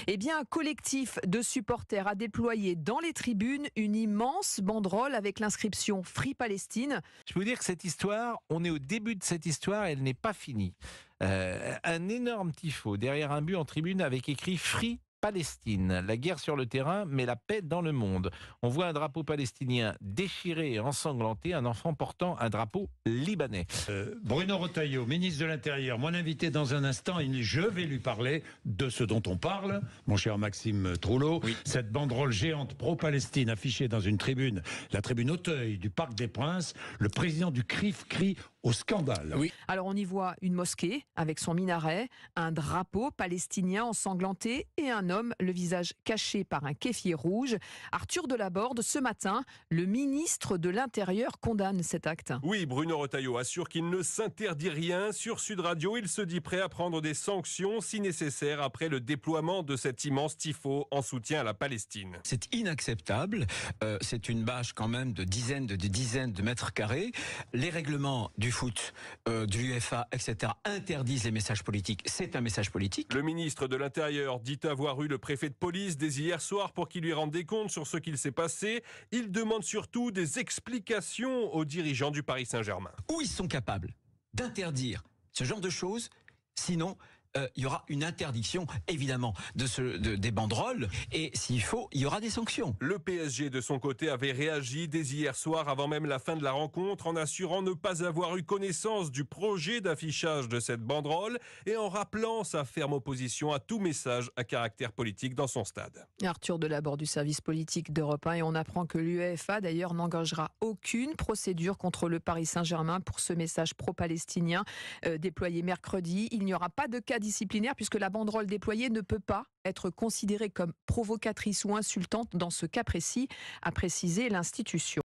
Eh bien, un collectif de supporters a déployé dans les tribunes une immense banderole avec l'inscription Free Palestine. Je peux vous dire que cette histoire, on est au début de cette histoire, elle n'est pas finie. Un énorme tifo derrière un but en tribune avec écrit Free Palestine. La guerre sur le terrain, mais la paix dans le monde. On voit un drapeau palestinien déchiré et ensanglanté, un enfant portant un drapeau libanais. Bruno Retailleau, ministre de l'Intérieur, mon invité dans un instant, je vais lui parler de ce dont on parle, mon cher Maxime Trouleau. Oui. Cette banderole géante pro-Palestine affichée dans une tribune, la tribune Auteuil du Parc des Princes, le président du CRIF crie au scandale. Oui. Alors on y voit une mosquée avec son minaret, un drapeau palestinien ensanglanté et un homme, le visage caché par un kéfier rouge. Arthur Delaborde, ce matin, le ministre de l'Intérieur condamne cet acte. Oui, Bruno Retailleau assure qu'il ne s'interdit rien. Sur Sud Radio, il se dit prêt à prendre des sanctions si nécessaire après le déploiement de cet immense tifo en soutien à la Palestine. C'est inacceptable. C'est une bâche quand même de dizaines de mètres carrés. Les règlements du foot, de l'UEFA, etc. interdisent les messages politiques. C'est un message politique. Le ministre de l'Intérieur dit avoir eu le préfet de police dès hier soir pour qu'il lui rende des comptes sur ce qu'il s'est passé. Il demande surtout des explications aux dirigeants du Paris Saint-Germain. Où ils sont capables d'interdire ce genre de choses, sinon il y aura une interdiction évidemment des banderoles et s'il faut, il y aura des sanctions. Le PSG de son côté avait réagi dès hier soir avant même la fin de la rencontre en assurant ne pas avoir eu connaissance du projet d'affichage de cette banderole et en rappelant sa ferme opposition à tout message à caractère politique dans son stade. Arthur Delaborde du service politique d'Europe 1 et on apprend que l'UEFA d'ailleurs n'engagera aucune procédure contre le Paris Saint-Germain pour ce message pro-palestinien déployé mercredi. Il n'y aura pas de cas disciplinaire puisque la banderole déployée ne peut pas être considérée comme provocatrice ou insultante dans ce cas précis, a précisé l'institution.